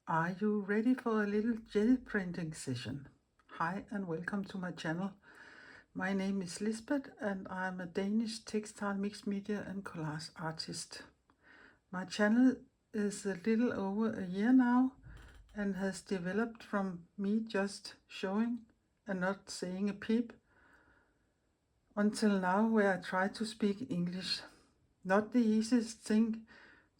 Are you ready for a little gel printing session? Hi and welcome to my channel. My name is Lisbeth and I'm a Danish textile mixed media and collage artist. My channel is a little over a year now and has developed from me just showing and not saying a peep until now, where I try to speak English. Not the easiest thing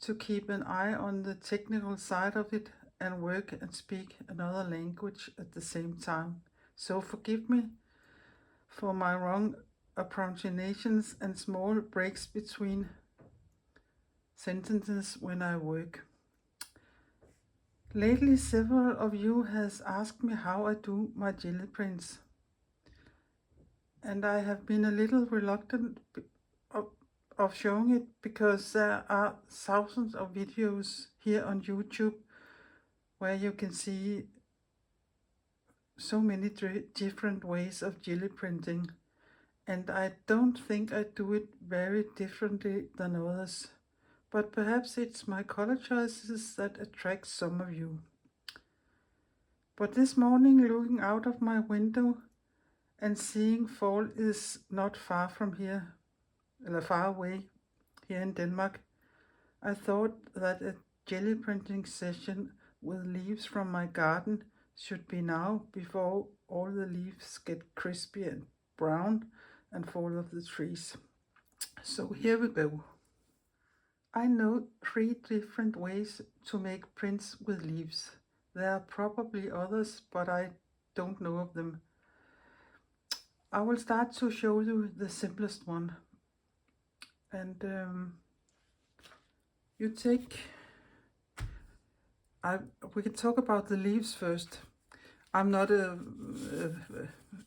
to keep an eye on the technical side of it and work and speak another language at the same time. So forgive me for my wrong pronunciations and small breaks between sentences when I work. Lately, several of you has asked me how I do my jelly prints, and I have been a little reluctant of showing it because there are thousands of videos here on YouTube where you can see so many different ways of jelly printing, and I don't think I do it very differently than others, but perhaps it's my color choices that attract some of you. But this morning, looking out of my window and seeing fall is not far from here, far away here in Denmark, I thought that a jelly printing session with leaves from my garden should be now, before all the leaves get crispy and brown and fall off the trees. So here we go. I know 3 different ways to make prints with leaves. There are probably others, but I don't know of them. I will start to show you the simplest one. And you take, we can talk about the leaves first. I'm not a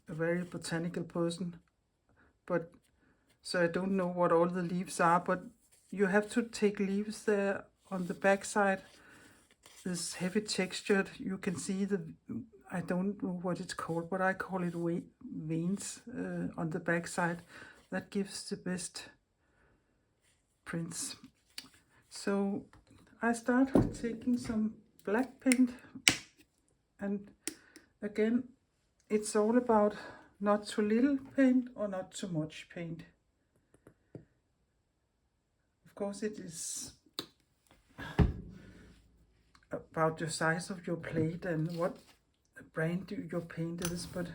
very botanical person, but so I don't know what all the leaves are, but you have to take leaves there on the back side. This heavy textured, you can see I don't know what it's called, but I call it veins on the back side. That gives the best prints. So I start taking some black paint, and again, it's all about not too little paint or not too much paint. Of course, it is about the size of your plate and what brand your paint is, but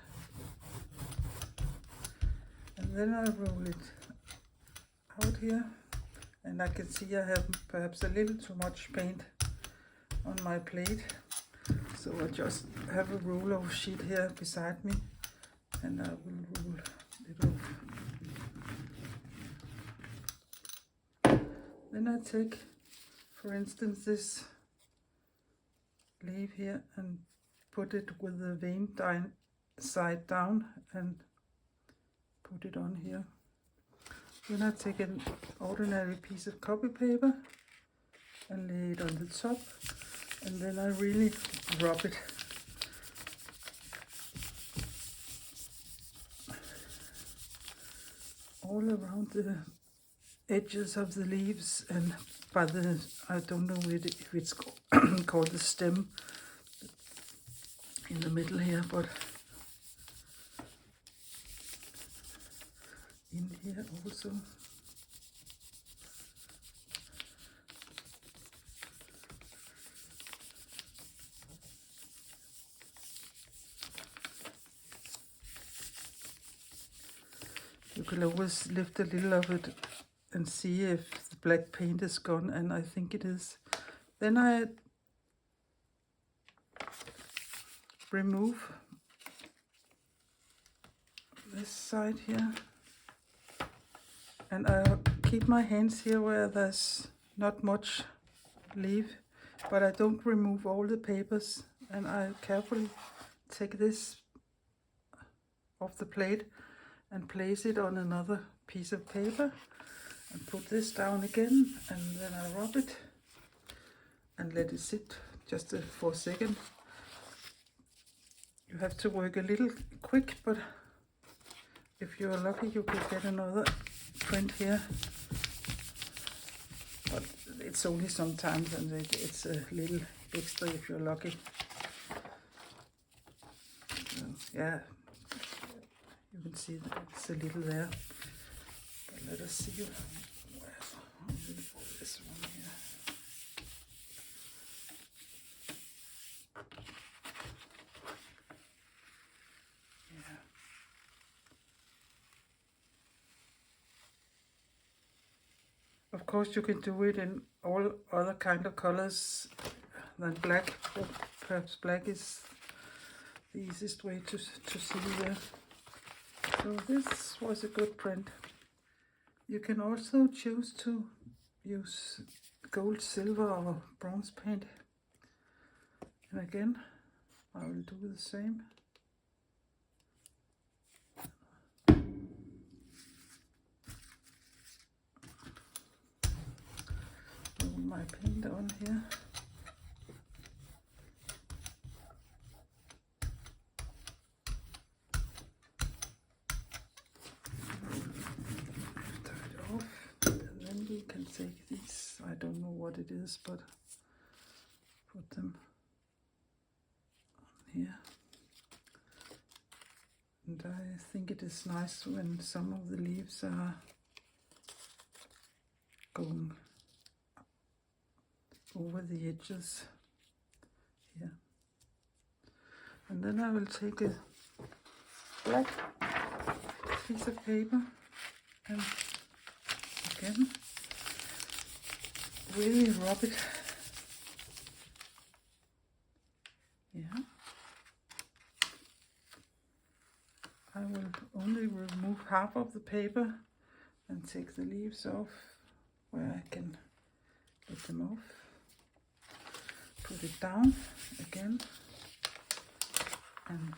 and then I roll it out here, and I can see I have perhaps a little too much paint on my plate, so I just have a roll of sheet here beside me and I will roll it off. Then I take, for instance, this leaf here and put it with the vein side down and put it on here. Then I take an ordinary piece of copy paper and lay it on the top, and then I really rub it. All around the edges of the leaves and by the, I don't know if it's called the stem in the middle here, but in here also. You can always lift a little of it and see if the black paint is gone, and I think it is. Then I remove this side here, and I keep my hands here where there's not much leaf, but I don't remove all the papers, and I carefully take this off the plate and place it on another piece of paper and put this down again, and then I rub it and let it sit just for a second. You have to work a little quick, but if you're lucky you could get another print here, but it's only sometimes, and it's a little extra if you're lucky. So, yeah, you can see that it's a little there. But let us see this one here. Yeah. Of course, you can do it in all other kind of colors than black, but perhaps black is the easiest way to see there. So this was a good print. You can also choose to use gold, silver or bronze paint. And again, I will do the same. Put my paint on here. We can take these, I don't know what it is, but put them on here. And I think it is nice when some of the leaves are going over the edges here. And then I will take a black piece of paper and again really rub it. Yeah. I will only remove half of the paper and take the leaves off where I can get them off. Put it down again and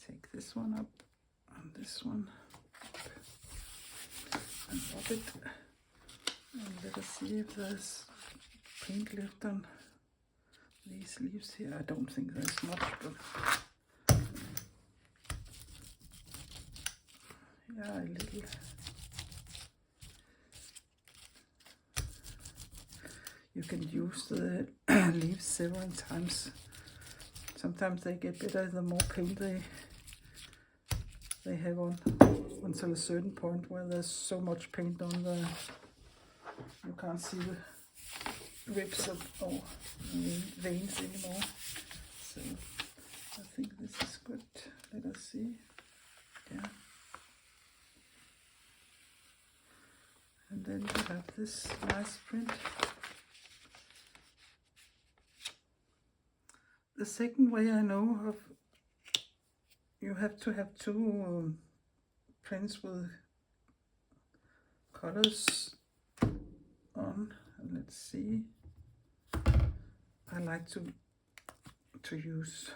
take this one up and this one up and rub it. And let us see if there's paint left on these leaves here. I don't think there's much, but yeah, a little. You can use the leaves several times. Sometimes they get better the more paint they have on, until a certain point where there's so much paint on the you can't see the ribs or veins anymore. So I think this is good. Let us see. Yeah. And then you have this nice print. The second way I know of, you have to have two prints with colors on. And let's see. I like to use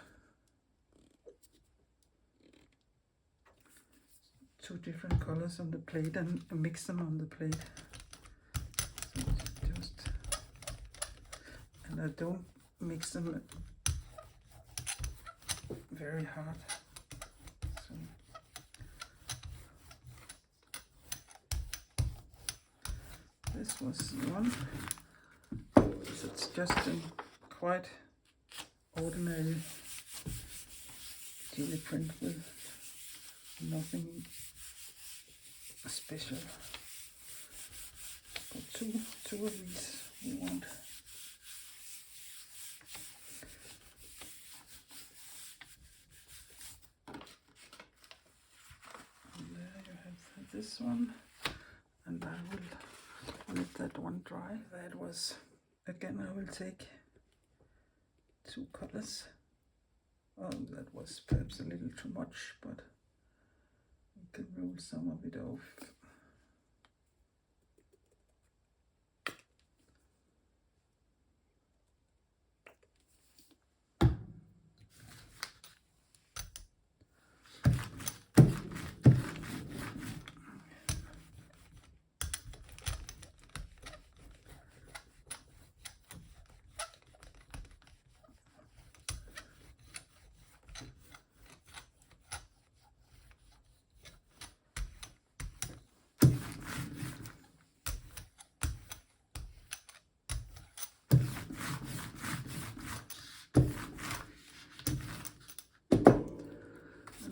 two different colors on the plate and mix them on the plate. So and I don't mix them very hard. So this was one. So it's just a quite ordinary Gelli print with nothing special. But two of these we want. This one, and I will let that one dry. That was, again, I will take two colors. Oh, that was perhaps a little too much, but we can roll some of it off.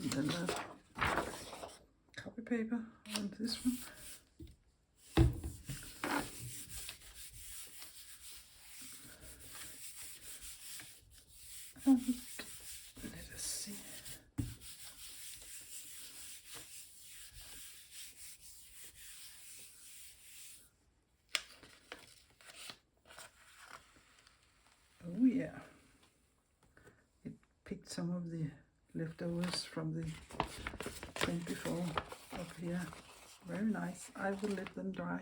And then the copy paper on this one. And let us see. Oh yeah, it picked some of the leftovers from the print before up here. Very nice. I will let them dry.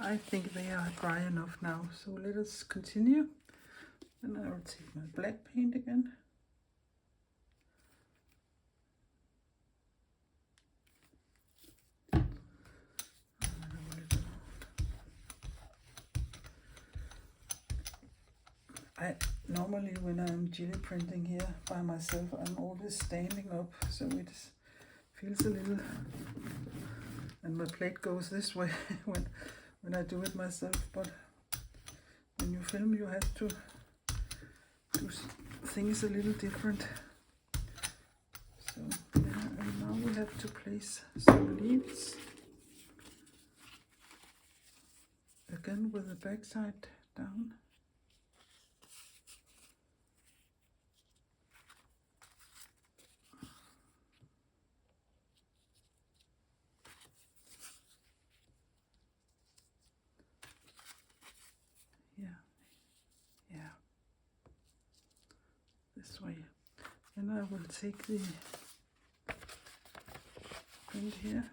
I think they are dry enough now, so let us continue. And I will take my black paint again. Normally when I'm gelli printing here by myself, I'm always standing up, so it feels a little, and my plate goes this way when I do it myself. But when you film, you have to do things a little different. So yeah, and now we have to place some leaves again with the back side down. Yeah, this way. And I will take the print here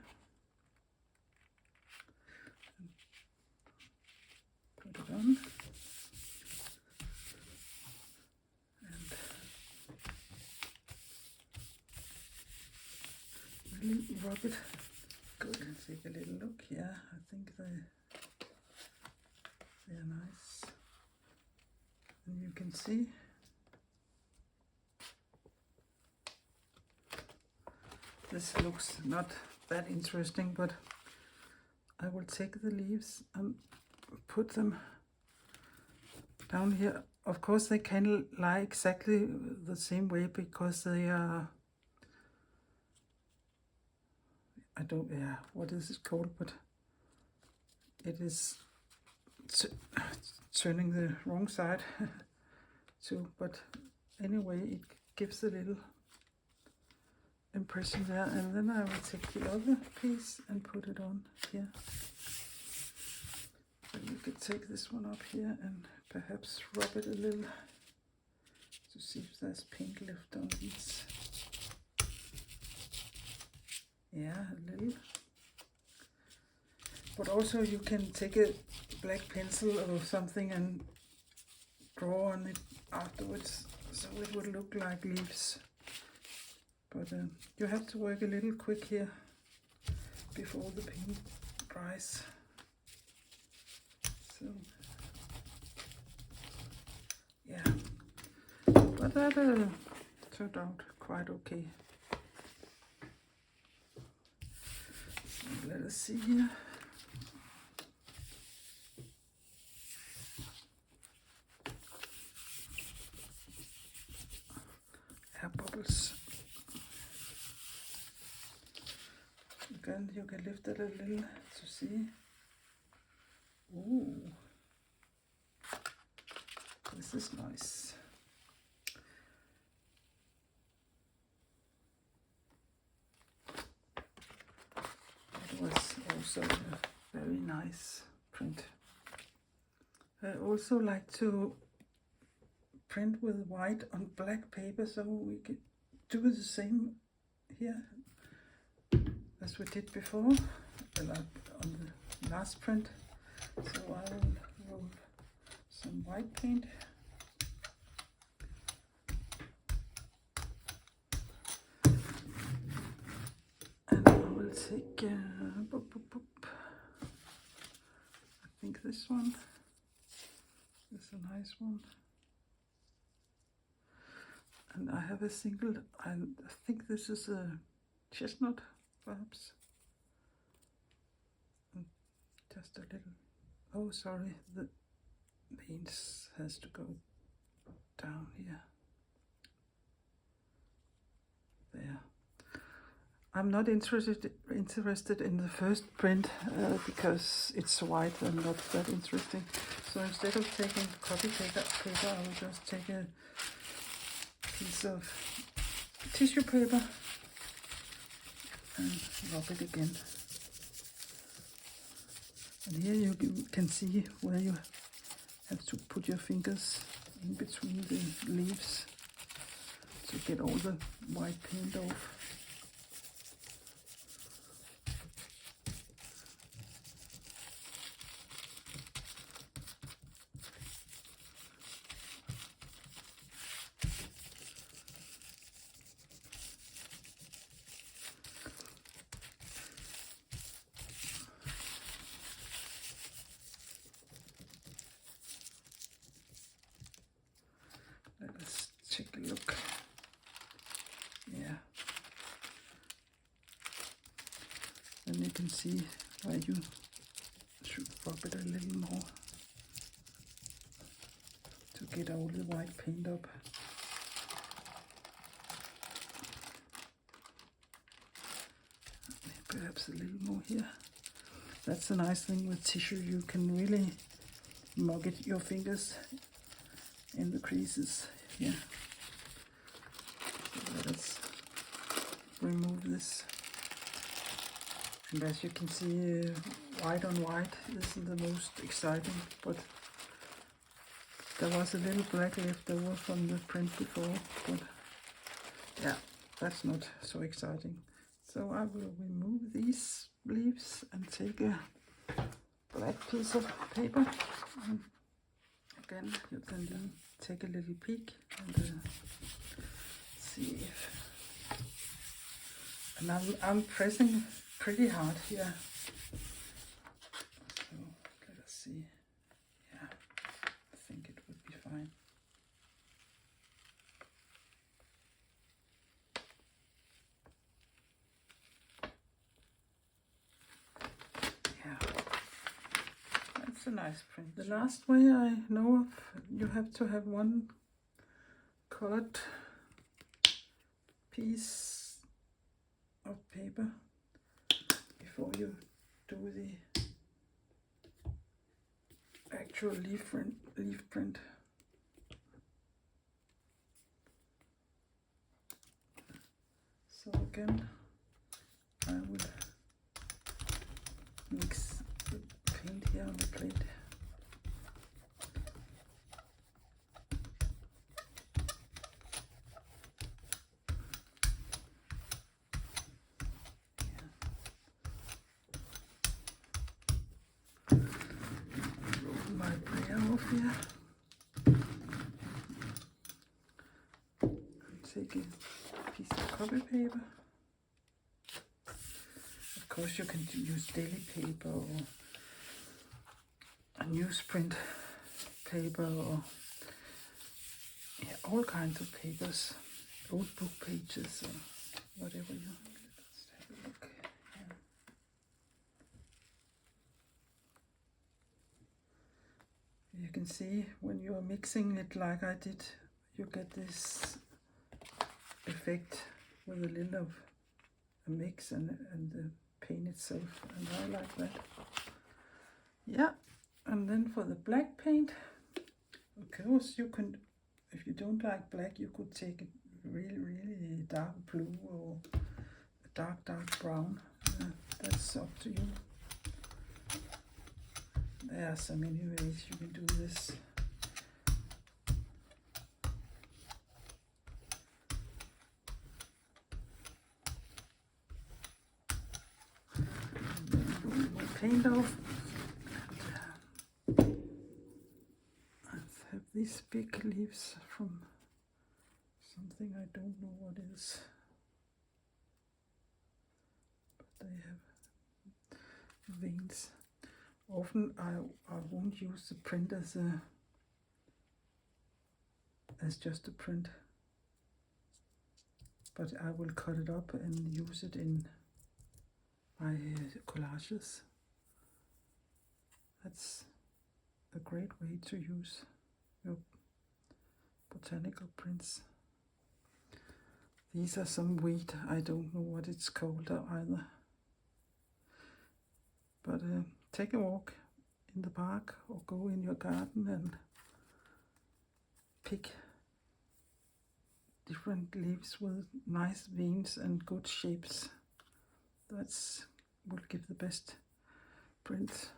and put it on. And really rub it good. Take a little look here. I think they are nice. And you can see this looks not that interesting, but I will take the leaves and put them down here. Of course they can lie exactly the same way because they are, what is it called, but it is turning the wrong side too, but anyway it gives a little impression there. And then I will take the other piece and put it on here. And you could take this one up here and perhaps rub it a little to see if there's paint left on these. Yeah, a little. But also you can take a black pencil or something and draw on it afterwards, so it would look like leaves. But you have to work a little quick here before the paint dries. So yeah, but that turned out quite okay. So let us see here. Air bubbles. Again, you can lift it a little to see. Ooh, this is nice. It was also a very nice print. I also like to print with white on black paper, so we can do the same here as we did before, like on the last print. So I will roll some white paint. And I will take, I think this one is a nice one. And I have a single, I think this is a chestnut, perhaps. Just a little. Oh, sorry, the paint has to go down here. There. I'm not interested in the first print because it's white and not that interesting. So instead of taking copy paper, I will just take a piece of tissue paper and rub it again. And here you can see where you have to put your fingers in between the leaves to get all the white paint off. Let's take a look. Yeah. Then you can see where you should rub it a little more to get all the white paint up. Perhaps a little more here. That's a nice thing with tissue. You can really mug it your fingers in the creases here. So let us remove this. And as you can see, white on white isn't the most exciting, but there was a little black left over from the print before, but yeah, that's not so exciting. So I will remove these leaves and take a black piece of paper. And again, you can take a little peek and see if. And I'm pressing pretty hard here. So let us see. Yeah, I think it would be fine. Yeah, that's a nice print. The last way I know of, you have to have one colored piece of paper before you do the actual leaf print. So again, I will mix the paint here on the plate. Roll my brayer off here. And take a piece of copy paper. Of course, you can use daily paper or a newsprint paper or yeah, all kinds of papers, old book pages or whatever you. Let's have a look. Yeah. You can see when you are mixing it like I did, you get this effect with a little of a mix and the paint itself, and I like that. Yeah, and then for the black paint, of course you can, if you don't like black, you could take a really dark blue or a dark brown. That's up to you. There are so many ways you can do this. Paint off. I have these big leaves from something I don't know what is, but they have veins. Often I won't use the print as just a print, but I will cut it up and use it in my collages. That's a great way to use your botanical prints. These are some wheat. I don't know what it's called either. But take a walk in the park or go in your garden and pick different leaves with nice veins and good shapes. That's will give the best prints.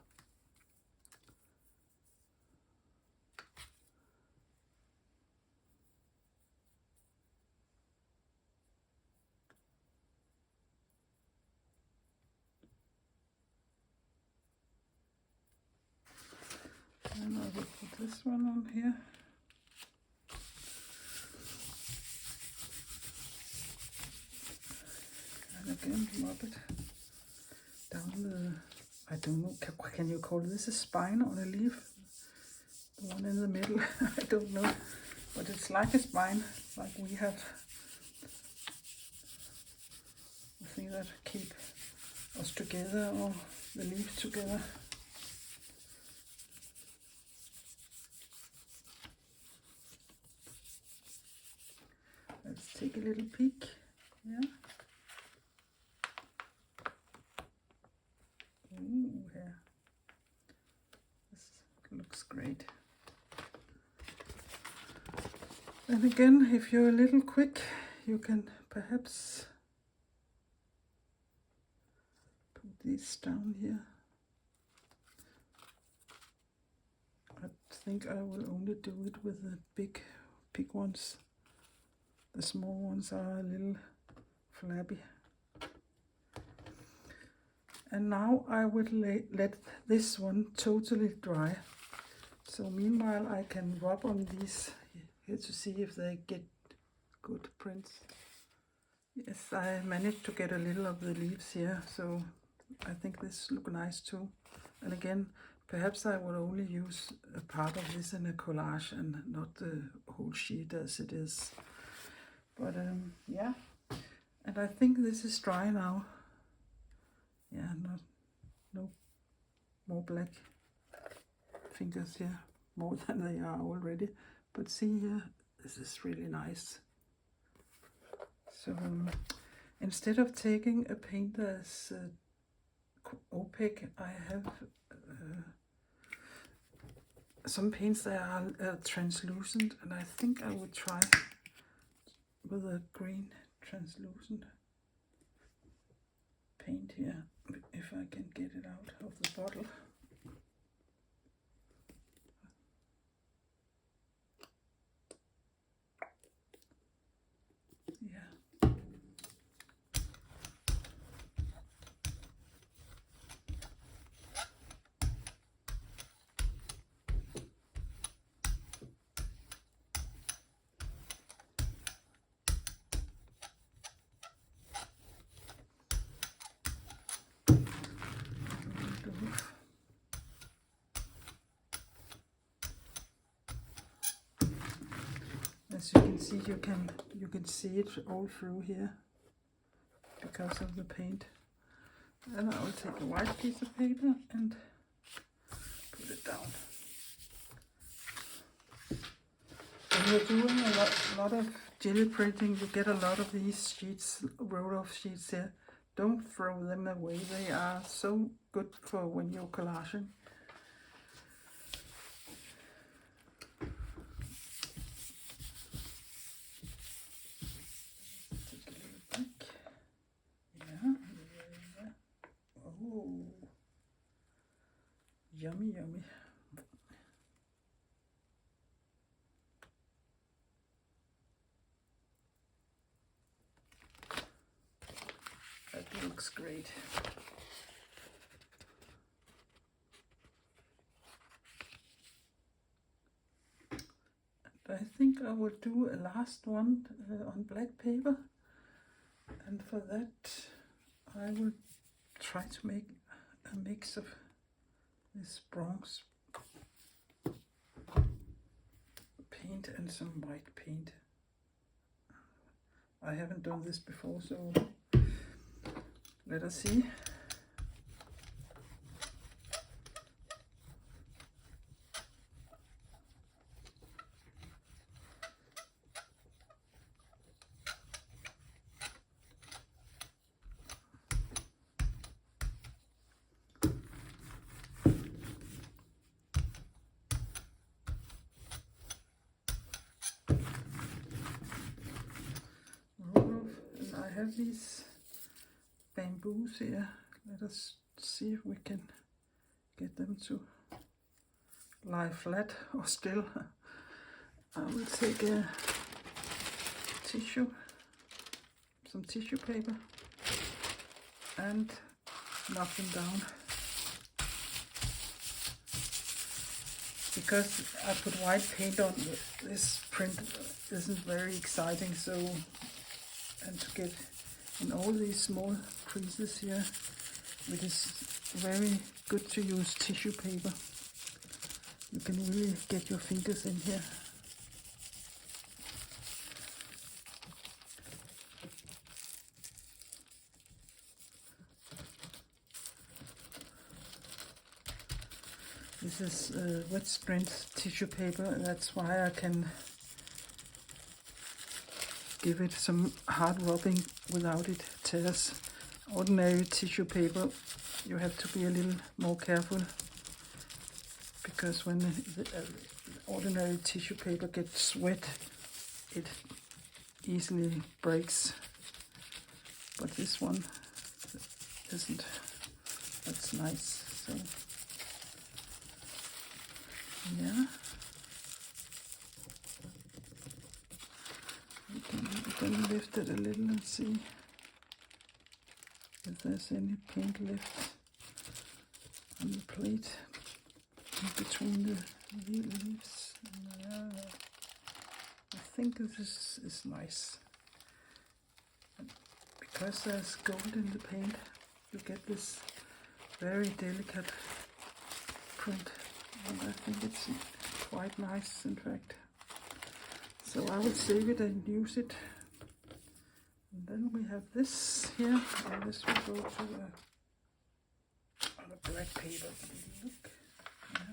And I will put this one on here. And again, rub it down the, I don't know, can you call this a spine on a leaf? The one in the middle, I don't know. But it's like a spine, like we have. The thing that keep us together, or the leaves together. Let's take a little peek. Yeah. Ooh, yeah. This looks great. And again, if you're a little quick, you can perhaps put these down here. I think I will only do it with the big ones. The small ones are a little flabby. And now I would let this one totally dry. So meanwhile I can rub on these here to see if they get good prints. Yes, I managed to get a little of the leaves here, so I think this look nice too. And again, perhaps I will only use a part of this in a collage and not the whole sheet as it is. But yeah, and I think this is dry now. Yeah, no more black fingers here, more than they are already. But see here, this is really nice. So instead of taking a paint that's opaque, I have some paints that are translucent, and I think I would try with a green translucent paint here, if I can get it out of the bottle. Yeah. As you can see, you can see it all through here because of the paint. And I will take a white piece of paper and put it down. When you're doing a lot of jelly printing, you get a lot of these sheets, roll-off sheets here. Don't throw them away. They are so good for when you're collaging. Oh, yummy, yummy. That looks great. And I think I will do a last one on black paper. And for that, I will try to make a mix of this bronze paint and some white paint. I haven't done this before, so let us see. have these bamboos here. Let us see if we can get them to lie flat or still. I will take a tissue, some tissue paper, and knock them down. Because I put white paint on, this print isn't very exciting, so, and to get in all these small creases here, it is very good to use tissue paper. You can really get your fingers in here. This is wet sprint tissue paper, and that's why I can give it some hard rubbing without it tears. Ordinary tissue paper, you have to be a little more careful, because when the ordinary tissue paper gets wet, it easily breaks. But this one isn't. That's nice. So yeah, we can lift it a little and see if there's any paint left on the plate in between the leaves. Yeah, I think this is nice. And because there's gold in the paint, you get this very delicate print. And I think it's quite nice, in fact. So I will save it and use it. And then we have this here, and this will go to on a black paper. Look, yeah.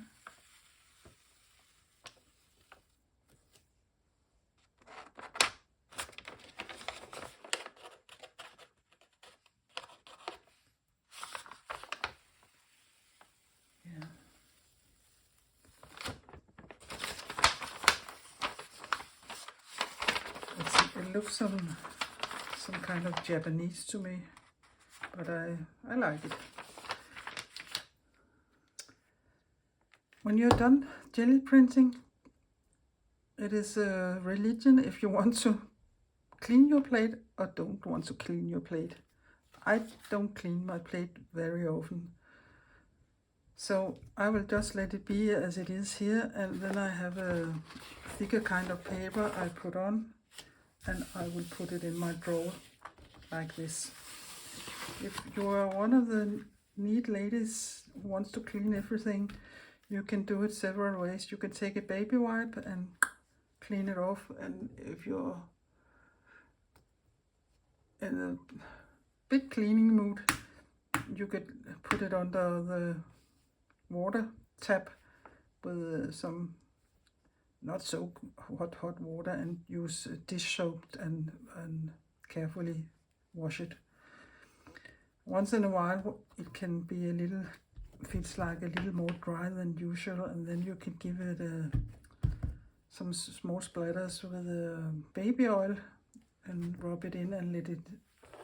It looks some kind of Japanese to me, but I like it. When you're done jelly printing, it is a religion if you want to clean your plate or don't want to clean your plate. I don't clean my plate very often, so I will just let it be as it is here, and then I have a thicker kind of paper I put on, and I will put it in my drawer like this. If you are one of the neat ladies who wants to clean everything, you can do it several ways. You can take a baby wipe and clean it off, and if you're in a big cleaning mood, you could put it under the water tap with some not so hot water, and use dish soap and carefully wash it. Once in a while it can be a little, feels like a little more dry than usual, and then you can give it some small splatters with baby oil and rub it in and let it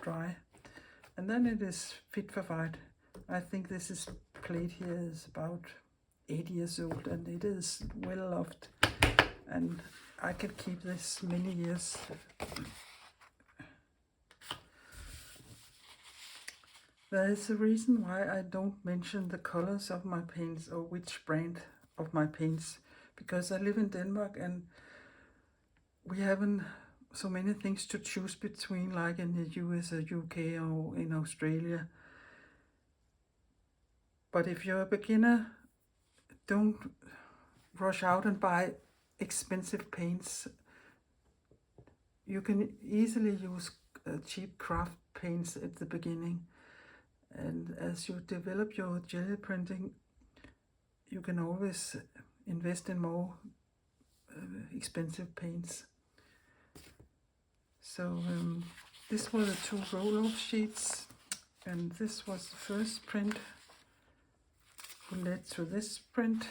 dry, and then it is fit for fight. I think this plate here is about 8 years old, and it is well loved, and I can keep this many years. There is a reason why I don't mention the colors of my paints or which brand of my paints, because I live in Denmark and we haven't so many things to choose between like in the US or UK or in Australia. But if you're a beginner, don't rush out and buy expensive paints. You can easily use cheap craft paints at the beginning, and as you develop your jelly printing, you can always invest in more expensive paints. So this were the 2 roll-off sheets, and this was the first print who led to this print.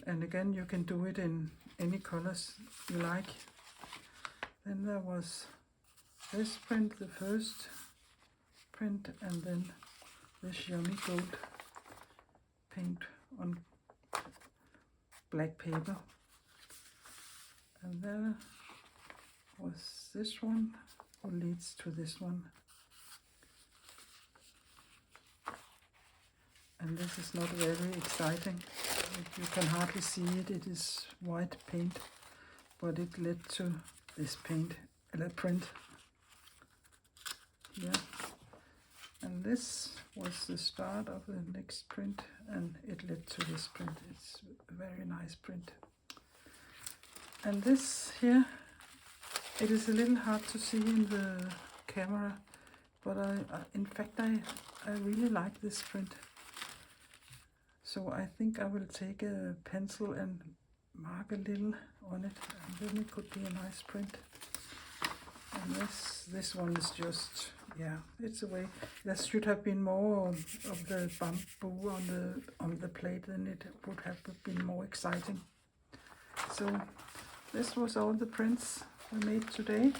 And again, you can do it in any colors you like. Then there was this print, the first print, and then this yummy gold paint on black paper. And there was this one, who leads to this one. And this is not very exciting. You can hardly see it. It is white paint, but it led to this print. Yeah. And this was the start of the next print, and it led to this print. It's a very nice print. And this here, it is a little hard to see in the camera, but in fact I really like this print. So I think I will take a pencil and mark a little on it, and then it could be a nice print. And this one is just, yeah, it's a way. There should have been more of the bamboo on the plate, then it would have been more exciting. So this was all the prints we made today.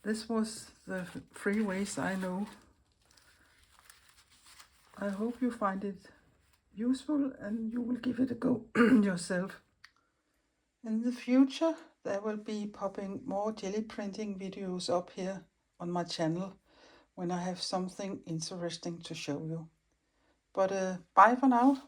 This was the 3 ways I know. I hope you find it useful and you will give it a go yourself. In the future, there will be popping more jelly printing videos up here on my channel when I have something interesting to show you. But bye for now.